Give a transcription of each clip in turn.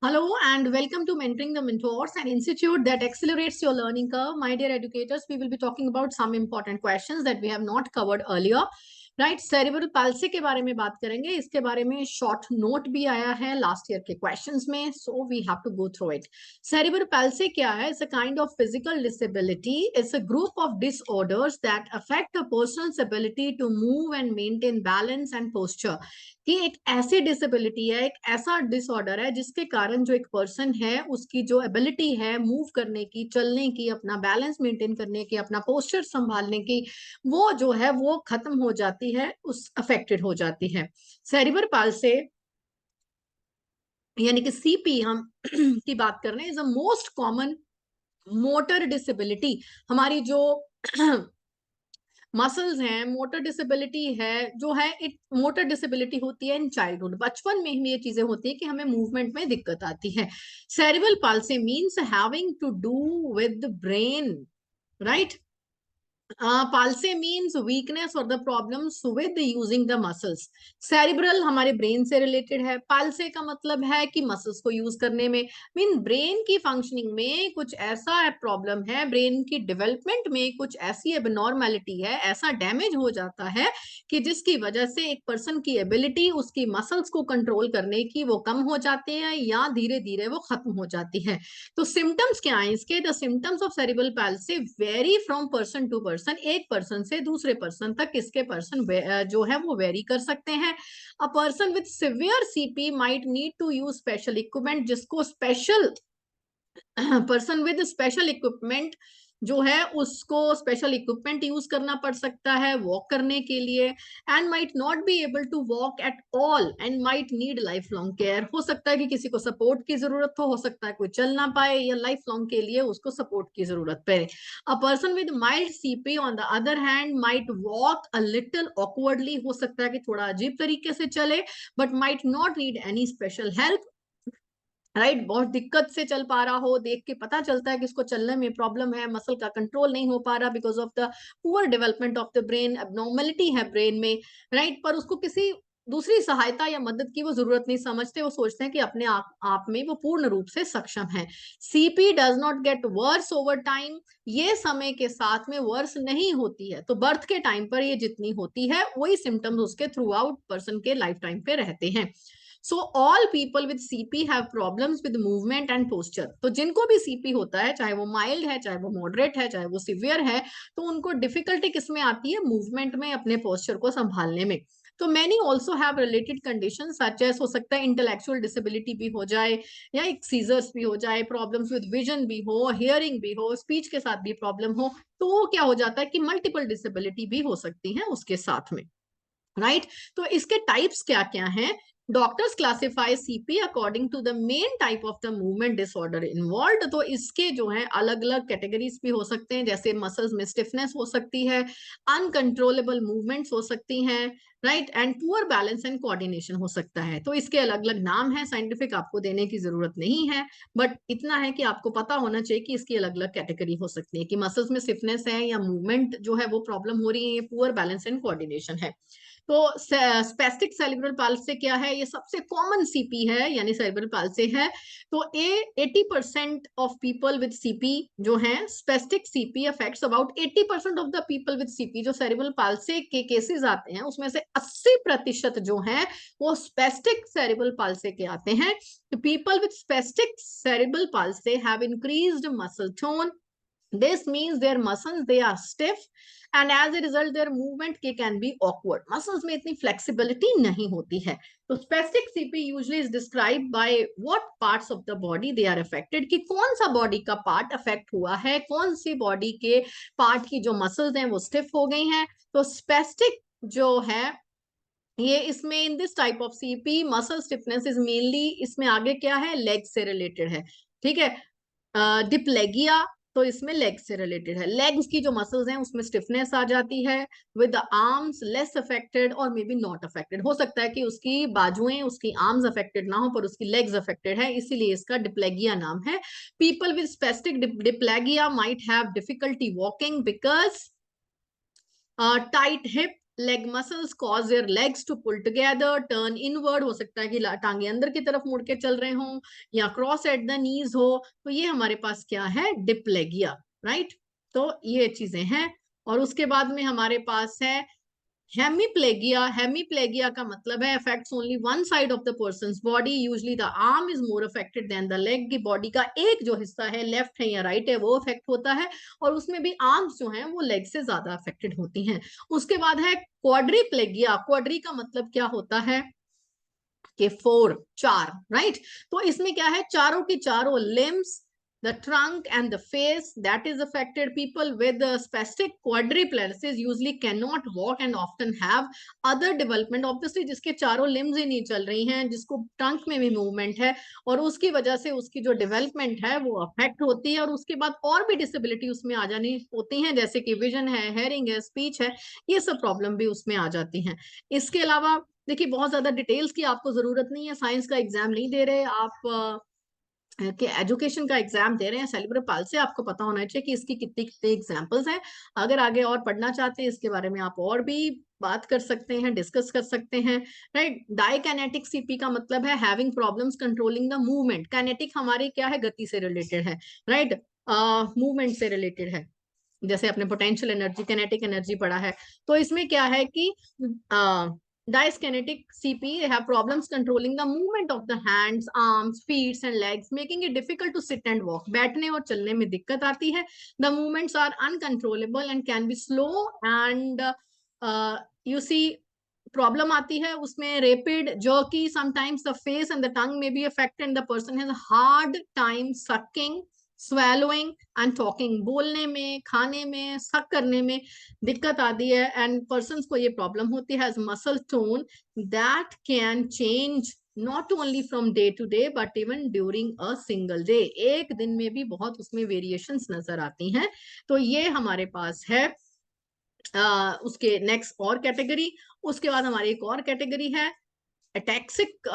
Hello and welcome to Mentoring the Mentors, an institute that accelerates your learning curve. My dear educators, we will be talking about some important questions that we have not covered earlier. Right cerebral palsy के बारे में बात करेंगे. इसके बारे में short note भी आया है लास्ट ईयर के क्वेश्चंस में, so we have to go through it. Cerebral palsy क्या है? It's a kind of physical disability. It's a group of disorders that affect a person's ability to move and maintain balance and posture. कि एक ऐसी disability है, एक ऐसा disorder है जिसके कारण जो एक पर्सन है उसकी जो एबिलिटी है मूव करने की, चलने की, अपना बैलेंस मेंटेन करने की, अपना पोस्चर संभालने की, वो जो है वो खत्म हो जाती है, उस अफेक्टेड हो जाती है. सेरिब्रल पाल्सी यानी कि सीपी हम की बात कर रहे हैं, is a most common motor disability. हमारी जो मसल्स हैं, मोटर डिसेबिलिटी है जो है, इट मोटर डिसेबिलिटी होती है इन चाइल्डहुड. बचपन में ही ये चीजें होती है कि हमें मूवमेंट में दिक्कत आती है. Cerebral palsy means having to do with the brain, right. Palsy means weakness और the problems with using the muscles. Cerebral हमारे ब्रेन से रिलेटेड है. पाल्से का मतलब है कि मसल्स को यूज करने में, मीन ब्रेन की फंक्शनिंग में कुछ ऐसा प्रॉब्लम है, ब्रेन की डेवलपमेंट में कुछ ऐसी एबनॉर्मेलिटी है, ऐसा डैमेज हो जाता है कि जिसकी वजह से एक पर्सन की एबिलिटी उसकी मसल्स को कंट्रोल करने की वो कम हो जाती है या धीरे धीरे वो खत्म हो जाती है. तो सिम्टम्स क्या है इसके? The symptoms of cerebral palsy vary from person to person. एक पर्सन से दूसरे पर्सन तक इसके पर्सन जो है वो वेरी कर सकते हैं. A person with severe CP might need to use special equipment. जिसको special person with special equipment जो है उसको स्पेशल इक्विपमेंट यूज करना पड़ सकता है वॉक करने के लिए. And might not be able to walk at all and might need lifelong care. हो सकता है कि किसी को सपोर्ट की जरूरत हो सकता है कोई चल ना पाए या लाइफ लॉन्ग के लिए उसको सपोर्ट की जरूरत पड़े. अ person with mild CP on the other hand might walk a little awkwardly. हो सकता है कि थोड़ा अजीब तरीके से चले, but might not need any special help. Right, बहुत दिक्कत से चल पा रहा हो, देख के पता चलता है कि इसको चलने में प्रॉब्लम है, मसल का कंट्रोल नहीं हो पा रहा because of the poor development of the brain, abnormality है ब्रेन में. राइट, पर उसको किसी दूसरी सहायता या मदद की वो जरूरत नहीं समझते. वो सोचते हैं कि अपने आप में वो पूर्ण रूप से सक्षम है. CP does not get worse over time. ये समय के साथ में वर्स नहीं होती है. तो बर्थ के टाइम पर ये जितनी होती है वही सिम्टम्स उसके थ्रू आउट पर्सन के लाइफ टाइम पे रहते हैं. So all people with CP have problems with movement and posture. तो जिनको भी सीपी होता है, चाहे वो माइल्ड है, चाहे वो मॉडरेट है, चाहे वो सिवियर है, तो उनको डिफिकल्टी किसमें आती है? मूवमेंट में, अपने पोस्चर को संभालने में. तो many also have related condition such as, हो सकता है इंटेलेक्चुअल डिसेबिलिटी भी हो जाए या एक सीजर्स भी हो जाए, प्रॉब्लम्स विद विजन भी हो, हियरिंग भी हो, स्पीच के साथ भी प्रॉब्लम हो. तो वो क्या हो जाता है कि मल्टीपल डिसेबिलिटी भी हो सकती है उसके साथ में. राइट, तो इसके टाइप्स क्या क्या हैं? Doctors classify CP according to the main type of the movement disorder involve. तो इसके जो है अलग अलग कैटेगरीज भी हो सकते हैं, जैसे मसल्स में स्टिफनेस हो सकती है, अनकंट्रोलेबल मूवमेंट्स हो सकती हैं, right, and poor balance and coordination हो सकता है. तो इसके अलग अलग नाम है, साइंटिफिक आपको देने की जरूरत नहीं है, बट इतना है कि आपको पता होना चाहिए कि इसकी अलग अलग कैटेगरी हो सकती है कि मसल्स में स्टिफनेस है या मूवमेंट जो है वो प्रॉब्लम हो रही है, पुअर बैलेंस एंड कोऑर्डिनेशन है. तो स्पेस्टिक सेरिब्रल पाल्सी क्या है? ये सबसे कॉमन सीपी है यानी सेरिब्रल पाल्सी है. तो a 80% of people with CP जो है, spastic CP affects about 80% of the people with CP. जो सेरिब्रल पाल्सी के केसेस आते हैं उसमें से 80% जो है वो स्पेस्टिक सेरिब्रल पाल्सी के आते हैं. तो people with spastic cerebral palsy have increased muscle tone. This means their muscles they are stiff and as a result their movement can be awkward. Muscles में इतनी flexibility नहीं होती है. तो spastic CP usually is described by what parts of the body they are affected, कि कौन सा body का part affect हुआ है, कौन सी body के part की जो muscles हैं वो stiff हो गई हैं. तो spastic जो है ये इसमें in this type of CP muscle stiffness is mainly, इसमें आगे क्या है, लेग से रिलेटेड है. ठीक है, डिप्लेगिया तो इसमें लेग से रिलेटेड है. लेग्स की जो मसल्स हैं उसमें स्टिफनेस आ जाती है. With the arms less affected और मे बी नॉट अफेक्टेड. हो सकता है कि उसकी बाजुएं, उसकी आर्म्स अफेक्टेड ना हो पर उसकी लेग्स अफेक्टेड है, इसीलिए इसका डिप्लेगिया नाम है. People with specific diplegia might have difficulty walking because tight hip, leg muscles cause their legs to pull together, turn inward, हो सकता है कि टांगे अंदर की तरफ मुड़ के चल रहे हों, या क्रॉस एट द नीज हो। तो ये हमारे पास क्या है, डिप्लेगिया, राइट। तो ये चीजें हैं। और उसके बाद में हमारे पास है हेमीप्लेगिया। हेमीप्लेगिया का मतलब है affects only one side of the person's body, usually the arm is more affected than the leg. की बॉडी का एक जो हिस्सा है, लेफ्ट है या राइट है, वो अफेक्ट होता है, और उसमें भी आर्म्स जो हैं वो लेग से ज्यादा अफेक्टेड होती हैं। उसके बाद है क्वाड्रीप्लेगिया। क्वाड्री का मतलब क्या होता है कि फोर, चार, राइट। तो इसमें क्या है, चारों की चारों limbs, the trunk and the face that is affected. People with the spastic quadriplegic usually cannot walk and often have other development. Obviously जिसके चारों limbs ही नहीं चल रही हैं, जिसको trunk में भी movement है, और उसकी वजह से उसकी जो development है वो affect होती है, और उसके बाद और भी disability उसमें आ जानी होती हैं, जैसे कि vision है, hearing है, speech है, ये सब प्रॉब्लम भी उसमें आ जाती हैं। इसके अलावा देखिए, बहुत ज्यादा डिटेल्स की आपको जरूरत नहीं है, साइंस का एग्जाम नहीं दे रहे आप, कि एजुकेशन का एग्जाम दे रहे हैं। सेरिब्रल पाल्सी आपको पता होना चाहिए कि इसकी कितनी कितनी एग्जांपल्स हैं। अगर आगे और पढ़ना चाहते हैं इसके बारे में, आप और भी बात कर सकते हैं, डिस्कस कर सकते हैं, राइट। डायकाइनेटिक सीपी का मतलब है having problems controlling the movement. Kinetic हमारी क्या है, गति से रिलेटेड है, राइट, मूवमेंट से रिलेटेड है। जैसे आपने पोटेंशियल एनर्जी, काइनेटिक एनर्जी पढ़ा है। तो इसमें क्या है कि dyskinetic CP, they have problems controlling the movement of the hands, arms, feet and legs, making it difficult to sit and walk. बैठने और चलने में दिक्कत आती है। The movements are uncontrollable and can be slow and you see problem आती है उसमें rapid, jerky, sometimes the face and the tongue may be affected and the person has a hard time sucking, swallowing and talking. बोलने में, खाने में, सक करने में दिक्कत आती है, एंड पर्सन को ये प्रॉब्लम होती है। Muscle tone that can change not only from day to day but even during a single day. एक दिन में भी बहुत उसमें वेरिएशंस नजर आती हैं। तो ये हमारे पास है उसके नेक्स्ट और कैटेगरी। उसके बाद हमारी एक और कैटेगरी है ataxic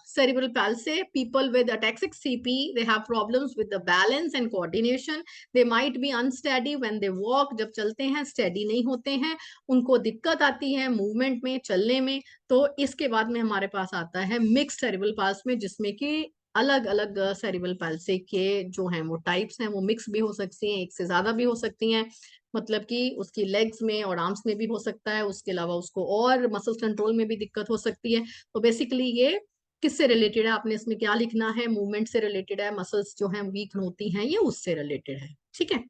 cerebral palsy. People with ataxic CP, they have problems with the balance and coordination. They might be unsteady when they walk. जब चलते हैं steady नहीं होते हैं, उनको दिक्कत आती है मूवमेंट में, चलने में। तो इसके बाद में हमारे पास आता है मिक्स सेरिब्रल पाल्सी में, जिसमें कि अलग अलग सेरिब्रल पाल्सी के जो हैं वो टाइप्स हैं, वो मिक्स भी हो सकती हैं, एक से ज्यादा भी हो सकती हैं। मतलब कि उसकी लेग्स में और आर्म्स में भी हो सकता है, उसके अलावा उसको और मसल कंट्रोल में भी दिक्कत हो सकती है। तो बेसिकली ये किससे रिलेटेड है, आपने इसमें क्या लिखना है, मूवमेंट से रिलेटेड है, मसल्स जो हैं वीक होती हैं, ये उससे रिलेटेड है, ठीक है।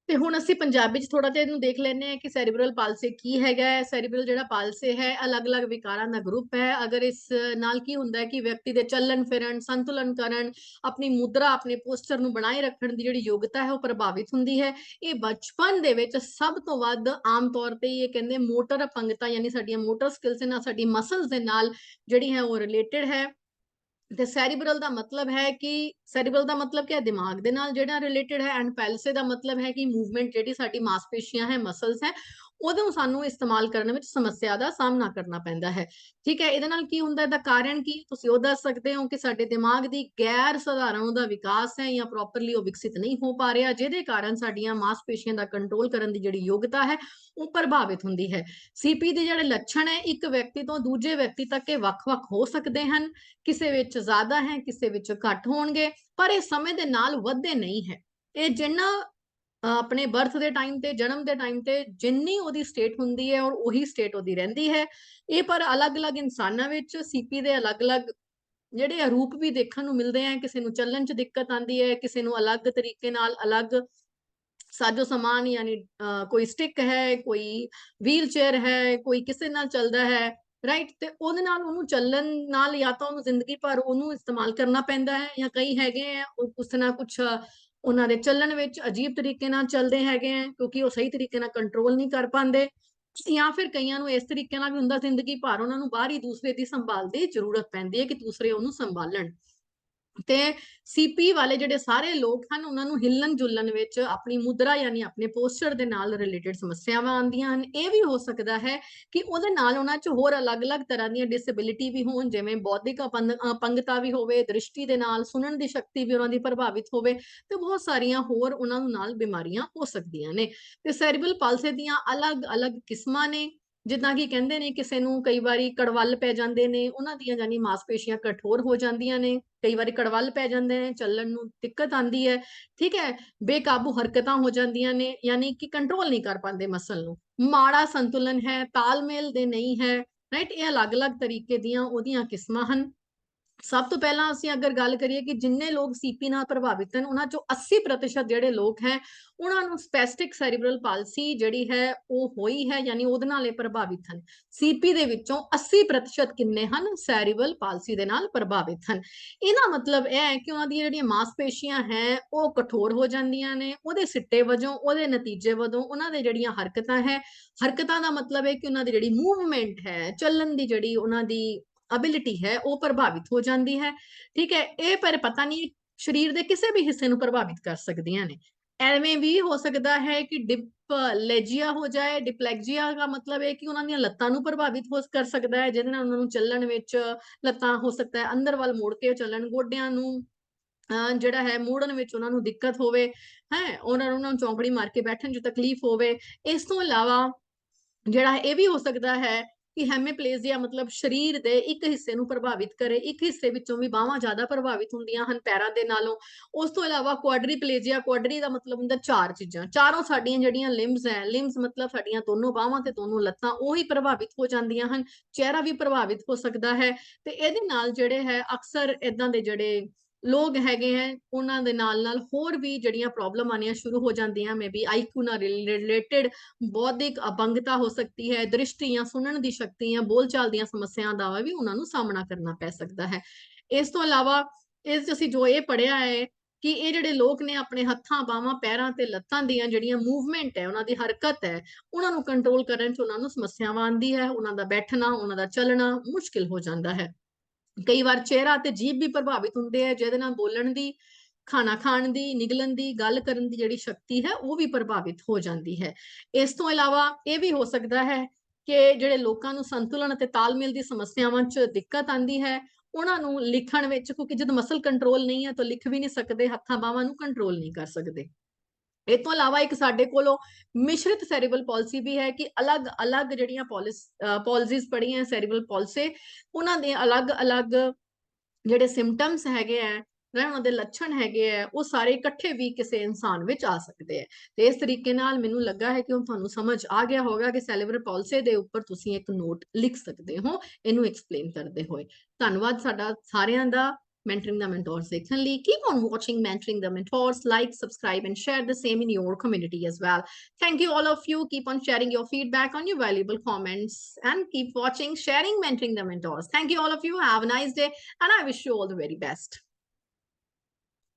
ਤੇ ਹੁਣ ਅਸੀਂ ਪੰਜਾਬੀ ਚ ਥੋੜਾ ਜਿਹਾ ਇਹਨੂੰ ਦੇਖ ਲੈਂਦੇ ਹਾਂ ਕਿ ਸੈਰੀਬਰਲ ਪਾਲਸੇ ਕੀ ਹੈਗਾ ਹੈ। ਸੈਰੀਬਰਲ ਜਿਹੜਾ ਪਾਲਸੇ ਹੈ ਅਲੱਗ-ਅਲੱਗ ਵਿਕਾਰਾਂ ਦਾ ਗਰੁੱਪ ਹੈ। ਅਗਰ ਇਸ ਨਾਲ ਕੀ ਹੁੰਦਾ ਹੈ ਕਿ ਵਿਅਕਤੀ ਦੇ ਚੱਲਣ ਫਿਰਨ, ਸੰਤੁਲਨ ਕਰਨ, ਆਪਣੀ ਮੁਦਰਾ, ਆਪਣੇ ਪੋਸਚਰ ਨੂੰ ਬਣਾਏ ਰੱਖਣ ਦੀ ਜਿਹੜੀ ਯੋਗਤਾ ਹੈ ਉਹ ਪ੍ਰਭਾਵਿਤ ਹੁੰਦੀ ਹੈ। ਇਹ ਬਚਪਨ ਦੇ ਵਿੱਚ ਸਭ ਤੋਂ ਵੱਧ ਆਮ ਤੌਰ ਤੇ ਇਹ ਕਹਿੰਦੇ ਮੋਟਰ ਅਪੰਗਤਾ, ਯਾਨੀ ਸਾਡੀਆਂ ਮੋਟਰ ਸਕਿੱਲਸ ਨਾਲ, ਸਾਡੀ ਮਸਲਸ ਦੇ ਨਾਲ ਜਿਹੜੀ ਹੈ ਉਹ ਰਿਲੇਟਡ ਹੈ। ਤੇ ਸੈਰੀਬਰਲ ਦਾ ਮਤਲਬ ਹੈ ਕਿ ਸੈਰੀਬਰਲ ਦਾ ਮਤਲਬ ਕੀ ਹੈ, ਦਿਮਾਗ ਦੇ ਨਾਲ ਜਿਹੜਾ ਰਿਲੇਟਡ ਹੈ। ਐਂਡ ਪੈਲਸੇ ਦਾ ਮਤਲਬ ਹੈ ਕਿ ਮੂਵਮੈਂਟ ਜਿਹੜੀ ਸਾਡੀ ਮਾਸਪੇਸ਼ੀਆਂ ਹੈ, ਮਸਲਸ ਹੈ, ਉਹਨੂੰ ਸਾਨੂੰ ਇਸਤੇਮਾਲ ਕਰਨ ਵਿੱਚ ਸਮੱਸਿਆ ਦਾ ਸਾਹਮਣਾ ਕਰਨਾ ਪੈਂਦਾ ਹੈ, ਠੀਕ ਹੈ। ਇਹਦੇ ਨਾਲ ਕੀ ਹੁੰਦਾ, ਇਹਦਾ ਕਾਰਨ ਕੀ ਤੁਸੀਂ ਉਹ ਦੱਸ ਸਕਦੇ ਹੋ ਕਿ ਸਾਡੇ ਦਿਮਾਗ ਦੀ ਗੈਰ ਸਧਾਰਨ ਉਹਦਾ ਵਿਕਾਸ ਹੈ, ਜਾਂ ਪ੍ਰੋਪਰਲੀ ਉਹ ਵਿਕਸਿਤ ਨਹੀਂ ਹੋ ਪਾ ਰਿਹਾ, ਜਿਹਦੇ ਕਾਰਨ ਸਾਡੀਆਂ ਮਾਸਪੇਸ਼ੀਆਂ ਦਾ ਕੰਟਰੋਲ ਕਰਨ ਦੀ ਜਿਹੜੀ ਯੋਗਤਾ ਹੈ ਉਹ ਪ੍ਰਭਾਵਿਤ ਹੁੰਦੀ ਹੈ। ਸੀਪੀ ਦੇ ਜਿਹੜੇ ਲੱਛਣ ਹੈ ਇੱਕ ਵਿਅਕਤੀ ਤੋਂ ਦੂਜੇ ਵਿਅਕਤੀ ਤੱਕ ਇਹ ਵੱਖ-ਵੱਖ ਹੋ ਸਕਦੇ ਹਨ। ਕਿਸੇ ਵਿੱਚ ਜ਼ਿਆਦਾ ਹੈ, ਕਿਸੇ ਵਿੱਚ ਘੱਟ ਹੋਣਗੇ, ਪਰ ਇਹ ਸਮੇਂ ਦੇ ਨਾਲ ਵੱਧਦੇ ਨਹੀਂ ਹੈ। ਇਹ ਜਿੰਨਾ ਆਪਣੇ ਬਰਥ ਦੇ ਟਾਈਮ ਤੇ, ਜਨਮ ਦੇ ਟਾਈਮ ਤੇ ਜਿੰਨੀ ਉਹਦੀ ਸਟੇਟ ਹੁੰਦੀ ਹੈ ਔਰ ਉਹੀ ਸਟੇਟ ਉਹਦੀ ਰਹਿੰਦੀ ਹੈ। ਇਹ ਪਰ ਅਲੱਗ-ਅਲੱਗ ਇਨਸਾਨਾਂ ਵਿੱਚ ਸੀਪੀ ਦੇ ਅਲੱਗ-ਅਲੱਗ ਜਿਹੜੇ ਰੂਪ ਵੀ ਦੇਖਣ ਨੂੰ ਮਿਲਦੇ ਆ। ਕਿਸੇ ਨੂੰ ਚੱਲਣ 'ਚ ਦਿੱਕਤ ਆਉਂਦੀ ਹੈ, ਕਿਸੇ ਨੂੰ ਅਲੱਗ ਤਰੀਕੇ ਨਾਲ ਅਲੱਗ ਸਾਜੋ ਸਮਾਨ, ਯਾਨੀ ਕੋਈ ਸਟਿਕ ਹੈ, ਕੋਈ ਵੀਲ ਚੇਅਰ ਹੈ, ਕੋਈ ਕਿਸੇ ਨਾਲ ਚੱਲਦਾ ਹੈ, ਰਾਈਟ। ਤੇ ਉਹਦੇ ਨਾਲ ਉਹਨੂੰ ਚੱਲਣ ਨਾਲ ਜਾਂ ਤਾਂ ਉਹਨੂੰ ਜ਼ਿੰਦਗੀ ਭਰ ਉਹਨੂੰ ਇਸਤੇਮਾਲ ਕਰਨਾ ਪੈਂਦਾ ਹੈ, ਜਾਂ ਕਈ ਹੈਗੇ ਆ ਉਹ ਕੁਛ ਨਾ ਕੁਛ ਉਹਨਾਂ ਦੇ ਚੱਲਣ ਵਿੱਚ ਅਜੀਬ ਤਰੀਕੇ ਨਾਲ ਚੱਲਦੇ ਹੈਗੇ ਆ ਕਿਉਂਕਿ ਉਹ ਸਹੀ ਤਰੀਕੇ ਨਾਲ ਕੰਟਰੋਲ ਨਹੀਂ ਕਰ ਪਾਉਂਦੇ, ਜਾਂ ਫਿਰ ਕਈਆਂ ਨੂੰ ਇਸ ਤਰੀਕੇ ਨਾਲ ਵੀ ਹੁੰਦਾ ਜ਼ਿੰਦਗੀ ਭਰ ਉਹਨਾਂ ਨੂੰ ਬਾਹਰੀ ਦੂਸਰੇ ਦੀ ਸੰਭਾਲ ਦੀ ਜ਼ਰੂਰਤ ਪੈਂਦੀ ਹੈ ਕਿ ਦੂਸਰੇ ਉਹਨੂੰ ਸੰਭਾਲਣ। ਤੇ ਸੀਪੀ ਵਾਲੇ ਜਿਹੜੇ ਸਾਰੇ ਲੋਕ ਹਨ ਉਹਨਾਂ ਨੂੰ ਹਿੱਲਣ ਜੁਲਣ ਵਿੱਚ ਆਪਣੀ ਮੁਦਰਾ ਯਾਨੀ ਆਪਣੇ ਪੋਸਚਰ ਦੇ ਨਾਲ ਰਿਲੇਟਡ ਸਮੱਸਿਆਵਾਂ ਆਉਂਦੀਆਂ ਹਨ। ਇਹ ਵੀ ਹੋ ਸਕਦਾ ਹੈ ਕਿ ਉਹਦੇ ਨਾਲ ਉਹਨਾਂ 'ਚ ਹੋਰ ਅਲੱਗ-ਅਲੱਗ ਤਰ੍ਹਾਂ ਦੀਆਂ ਡਿਸੇਬਿਲਿਟੀ ਵੀ ਹੋਣ, ਜਿਵੇਂ ਬੌਧਿਕ ਅਪੰਗਤਾ ਵੀ ਹੋਵੇ, ਦ੍ਰਿਸ਼ਟੀ ਦੇ ਨਾਲ ਸੁਣਨ ਦੀ ਸ਼ਕਤੀ ਵੀ ਉਹਨਾਂ ਦੀ ਪ੍ਰਭਾਵਿਤ ਹੋਵੇ ਤੇ ਬਹੁਤ ਸਾਰੀਆਂ ਹੋਰ ਉਹਨਾਂ ਨੂੰ ਨਾਲ ਬਿਮਾਰੀਆਂ ਹੋ ਸਕਦੀਆਂ ਨੇ। ਤੇ ਸੈਰੀਬਲ ਪਾਲਸੇ ਦੀਆਂ ਅਲੱਗ-ਅਲੱਗ ਕਿਸਮਾਂ ਨੇ, ਜਿੱਦਾਂ ਕਿ ਕਹਿੰਦੇ ਨੇ ਕਿਸੇ ਨੂੰ ਕਈ ਵਾਰੀ ਕੜਵੱਲ ਪੈ ਜਾਂਦੇ ਨੇ, ਉਹਨਾਂ ਦੀਆਂ ਜਾਨੀ ਮਾਸਪੇਸ਼ੀਆਂ ਕਠੋਰ ਹੋ ਜਾਂਦੀਆਂ ਨੇ, ਕਈ ਵਾਰੀ ਕੜਵੱਲ ਪੈ ਜਾਂਦੇ ਨੇ, ਚੱਲਣ ਨੂੰ ਦਿੱਕਤ ਆਉਂਦੀ ਹੈ, ਠੀਕ ਹੈ, ਬੇਕਾਬੂ ਹਰਕਤਾਂ ਹੋ ਜਾਂਦੀਆਂ ਨੇ, ਯਾਨੀ ਕਿ ਕੰਟਰੋਲ ਨਹੀਂ ਕਰ ਪਾਉਂਦੇ ਮਸਲ ਨੂੰ, ਮਾੜਾ ਸੰਤੁਲਨ ਹੈ, ਤਾਲਮੇਲ ਦੇ ਨਹੀਂ ਹੈ, ਰਾਈਟ। ਇਹ ਅਲੱਗ-ਅਲੱਗ ਤਰੀਕੇ ਦੀਆਂ ਉਹਦੀਆਂ ਕਿਸਮਾਂ ਹਨ। ਸਭ ਤੋਂ ਪਹਿਲਾਂ ਅਸੀਂ ਅਗਰ ਗੱਲ ਕਰੀਏ ਕਿ ਜਿੰਨੇ ਲੋਕ ਸੀਪੀ ਨਾਲ ਪ੍ਰਭਾਵਿਤ ਹਨ, ਉਹਨਾਂ ਚੋਂ 80% ਜਿਹੜੇ ਲੋਕ ਹੈ ਉਹਨਾਂ ਨੂੰ ਸਪੈਸਟਿਕ ਸੈਰੀਬਰਲ ਪਾਲਸੀ ਜਿਹੜੀ ਹੈ ਉਹ ਹੋਈ ਹੈ, ਯਾਨੀ ਉਹਦੇ ਨਾਲ ਇਹ ਪ੍ਰਭਾਵਿਤ ਹਨ। ਸੀਪੀ ਦੇ ਵਿੱਚੋਂ 80% ਕਿੰਨੇ ਹਨ? ਸੈਰੀਬਰਲ ਪਾਲਸੀ ਦੇ ਨਾਲ ਪ੍ਰਭਾਵਿਤ ਹਨ। ਇਹਦਾ ਮਤਲਬ ਇਹ ਹੈ ਕਿ ਉਹਨਾਂ ਦੀਆਂ ਜਿਹੜੀਆਂ ਮਾਸਪੇਸ਼ੀਆਂ ਹੈ ਉਹ ਕਠੋਰ ਹੋ ਜਾਂਦੀਆਂ ਨੇ, ਉਹਦੇ ਸਿੱਟੇ ਵਜੋਂ, ਉਹਦੇ ਨਤੀਜੇ ਵਜੋਂ ਉਹਨਾਂ ਦੇ ਜਿਹੜੀਆਂ ਹਰਕਤਾਂ ਹੈ, ਹਰਕਤਾਂ ਦਾ ਮਤਲਬ ਹੈ ਕਿ ਉਹਨਾਂ ਦੀ ਜਿਹੜੀ ਮੂਵਮੈਂਟ ਹੈ, ਚੱਲਣ ਦੀ ਜਿਹੜੀ ਉਹਨਾਂ ਦੀ ਅਬਿਲਿਟੀ ਹੈ ਉਹ ਪ੍ਰਭਾਵਿਤ ਹੋ ਜਾਂਦੀ ਹੈ, ਠੀਕ ਹੈ। ਇਹ ਪਰ ਪਤਾ ਨਹੀਂ ਸਰੀਰ ਦੇ ਕਿਸੇ ਵੀ ਹਿੱਸੇ ਨੂੰ ਪ੍ਰਭਾਵਿਤ ਕਰ ਸਕਦੀਆਂ ਨੇ। ਐਵੇਂ ਵੀ ਹੋ ਸਕਦਾ ਹੈ ਕਿ ਡਿਪਲੇਜੀਆ ਹੋ ਜਾਏ। ਡਿਪਲੈਗਜੀਆ ਦਾ ਮਤਲਬ ਹੈ ਕਿ ਉਹਨਾਂ ਦੀਆਂ ਲੱਤਾਂ ਨੂੰ ਪ੍ਰਭਾਵਿਤ ਕਰ ਸਕਦਾ ਹੈ, ਜਿਹਦੇ ਨਾਲ ਉਹਨਾਂ ਨੂੰ ਚੱਲਣ ਵਿੱਚ, ਲੱਤਾਂ ਹੋ ਸਕਦਾ ਹੈ ਅੰਦਰ ਵੱਲ ਮੋੜ ਕੇ ਚੱਲਣ, ਗੋਡਿਆਂ ਨੂੰ ਜਿਹੜਾ ਹੈ ਮੋੜਨ ਵਿੱਚ ਉਹਨਾਂ ਨੂੰ ਦਿੱਕਤ ਹੋਵੇ, ਹੈ ਉਹਨਾਂ ਨੂੰ ਚੌਂਕੜੀ ਮਾਰ ਕੇ ਬੈਠਣ 'ਚ ਤਕਲੀਫ ਹੋਵੇ। ਇਸ ਤੋਂ ਇਲਾਵਾ ਜਿਹੜਾ ਇਹ ਵੀ ਹੋ ਸਕਦਾ ਹੈ ਕਿ ਹੈਮੀਪਲੇਜ਼ੀਆ ਮਤਲਬ ਸਰੀਰ ਦੇ ਇੱਕ ਹਿੱਸੇ ਨੂੰ ਪ੍ਰਭਾਵਿਤ ਕਰੇ, ਇੱਕ ਹਿੱਸੇ ਵਿੱਚੋਂ ਵੀ ਬਾਹਾਂ ਜ਼ਿਆਦਾ ਪ੍ਰਭਾਵਿਤ ਹੁੰਦੀਆਂ ਹਨ ਪੈਰਾਂ ਦੇ ਨਾਲੋਂ। ਉਸ ਤੋਂ ਇਲਾਵਾ ਕੁਆਡਰੀਪਲੇਜੀਆ, ਕੁਆਡਰੀ ਦਾ ਮਤਲਬ ਹੁੰਦਾ ਚਾਰ ਚੀਜ਼ਾਂ, ਚਾਰੋਂ ਸਾਡੀਆਂ ਜਿਹੜੀਆਂ ਲਿੰਬਸ ਹੈ, ਲਿੰਬਸ ਮਤਲਬ ਸਾਡੀਆਂ ਦੋਨੋਂ ਬਾਹਾਂ ਤੇ ਦੋਨੋਂ ਲੱਤਾਂ, ਉਹੀ ਪ੍ਰਭਾਵਿਤ ਹੋ ਜਾਂਦੀਆਂ ਹਨ। ਚਿਹਰਾ ਵੀ ਪ੍ਰਭਾਵਿਤ ਹੋ ਸਕਦਾ ਹੈ ਤੇ ਇਹਦੇ ਨਾਲ ਜਿਹੜੇ ਹੈ ਅਕਸਰ ਇਦਾਂ ਦੇ ਜਿਹੜੇ ਲੋਕ ਹੈਗੇ ਹੈ ਉਹਨਾਂ ਦੇ ਨਾਲ ਹੋਰ ਵੀ ਜਿਹੜੀਆਂ ਪ੍ਰੋਬਲਮ ਆਉਣੀਆਂ ਸ਼ੁਰੂ ਹੋ ਜਾਂਦੀਆਂ, ਮੇ ਬੀ ਆਈਕੂ ਨਾਲ ਰਿਲੇਟਡ ਬੌਧਿਕ ਅਪੰਗਤਾ ਹੋ ਸਕਦੀ ਹੈ, ਦ੍ਰਿਸ਼ਟੀ ਜਾਂ ਸੁਣਨ ਦੀ ਸ਼ਕਤੀ ਜਾਂ ਬੋਲਚਾਲ ਦੀਆਂ ਸਮੱਸਿਆਵਾਂ ਦਾ ਵੀ ਉਹਨਾਂ ਨੂੰ ਸਾਹਮਣਾ ਕਰਨਾ ਪੈ ਸਕਦਾ ਹੈ। ਇਸ ਤੋਂ ਇਲਾਵਾ ਇਸ 'ਚ ਅਸੀਂ ਜੋ ਇਹ ਪੜ੍ਹਿਆ ਹੈ ਕਿ ਇਹ ਜਿਹੜੇ ਲੋਕ ਨੇ ਆਪਣੇ ਹੱਥਾਂ, ਬਾਹਾਂ, ਪੈਰਾਂ ਤੇ ਲੱਤਾਂ ਦੀਆਂ ਜਿਹੜੀਆਂ ਮੂਵਮੈਂਟ ਹੈ, ਉਹਨਾਂ ਦੀ ਹਰਕਤ ਹੈ, ਉਹਨਾਂ ਨੂੰ ਕੰਟਰੋਲ ਕਰਨ 'ਚ ਉਹਨਾਂ ਨੂੰ ਸਮੱਸਿਆਵਾਂ ਆਉਂਦੀ ਹੈ, ਉਹਨਾਂ ਦਾ ਬੈਠਣਾ, ਉਹਨਾਂ ਦਾ ਚੱਲਣਾ ਮੁਸ਼ਕਿਲ ਹੋ ਜਾਂਦਾ ਹੈ। ਕਈ ਵਾਰ ਚਿਹਰਾ ਤੇ ਜੀਭ ਵੀ ਪ੍ਰਭਾਵਿਤ ਹੁੰਦੇ ਹੈ, ਜਿਹਦੇ ਨਾਲ ਬੋਲਣ ਦੀ, ਖਾਣਾ ਖਾਣ ਦੀ, ਨਿਗਲਣ ਦੀ, ਗੱਲ ਕਰਨ ਦੀ ਜਿਹੜੀ ਸ਼ਕਤੀ ਹੈ ਉਹ ਵੀ ਪ੍ਰਭਾਵਿਤ ਹੋ ਜਾਂਦੀ ਹੈ। ਇਸ ਤੋਂ ਇਲਾਵਾ ਇਹ ਵੀ ਹੋ ਸਕਦਾ ਹੈ ਕਿ ਜਿਹੜੇ ਲੋਕਾਂ ਨੂੰ ਸੰਤੁਲਨ ਅਤੇ ਤਾਲਮੇਲ ਦੀ ਸਮੱਸਿਆਵਾਂ 'ਚ ਦਿੱਕਤ ਆਉਂਦੀ ਹੈ, ਉਹਨਾਂ ਨੂੰ ਲਿਖਣ ਵਿੱਚ, ਕਿਉਂਕਿ ਜਦੋਂ ਮਸਲ ਕੰਟਰੋਲ ਨਹੀਂ ਹੈ ਤਾਂ ਲਿਖ ਵੀ ਨਹੀਂ ਸਕਦੇ, ਹੱਥਾਂ ਬਾਹਾਂ ਨੂੰ ਕੰਟਰੋਲ ਨਹੀਂ ਕਰ ਸਕਦੇ। ਇਹ ਤੋਂ ਇਲਾਵਾ ਇੱਕ ਸਾਡੇ ਕੋਲੋਂ ਮਿਸ਼ਰਿਤ ਸੈਰੀਬਲ ਪਾਲਿਸੀ ਵੀ ਹੈ ਕਿ ਅਲੱਗ-ਅਲੱਗ ਜਿਹੜੀਆਂ ਪਾਲਿਸੀਜ਼ ਪੜੀਆਂ ਸੈਰੀਬਲ ਪਾਲਿਸੀ, ਉਹਨਾਂ ਦੇ ਅਲੱਗ-ਅਲੱਗ ਜਿਹੜੇ ਸਿੰਪਟਮਸ ਹੈਗੇ ਆ, ਉਹਨਾਂ ਦੇ ਲੱਛਣ ਹੈਗੇ ਆ, ਉਹ ਸਾਰੇ ਇਕੱਠੇ ਵੀ ਕਿਸੇ ਇਨਸਾਨ ਵਿੱਚ ਆ ਸਕਦੇ ਆ। ਤੇ ਇਸ ਤਰੀਕੇ ਨਾਲ ਮੈਨੂੰ ਲੱਗਾ ਹੈ ਕਿ ਹੁਣ ਤੁਹਾਨੂੰ ਸਮਝ ਆ ਗਿਆ ਹੋਗਾ ਕਿ ਸੈਰੀਬਲ ਪਾਲਿਸੀ ਦੇ ਉੱਪਰ ਤੁਸੀਂ ਇੱਕ ਨੋਟ ਲਿਖ ਸਕਦੇ ਹੋ ਇਹਨੂੰ ਐਕਸਪਲੇਨ ਕਰਦੇ ਹੋਏ। ਧੰਨਵਾਦ ਸਾਡਾ ਸਾਰਿਆਂ ਦਾ Mentoring the Mentors ਦੇਖਣ ਲਈ। Keep on watching Mentoring the Mentors, like, subscribe and share the same in your community as well. Thank you all of you. Keep on sharing your feedback on your valuable comments and keep watching, sharing Mentoring the Mentors. Thank you all of you. Have a nice day and I wish you all the very best.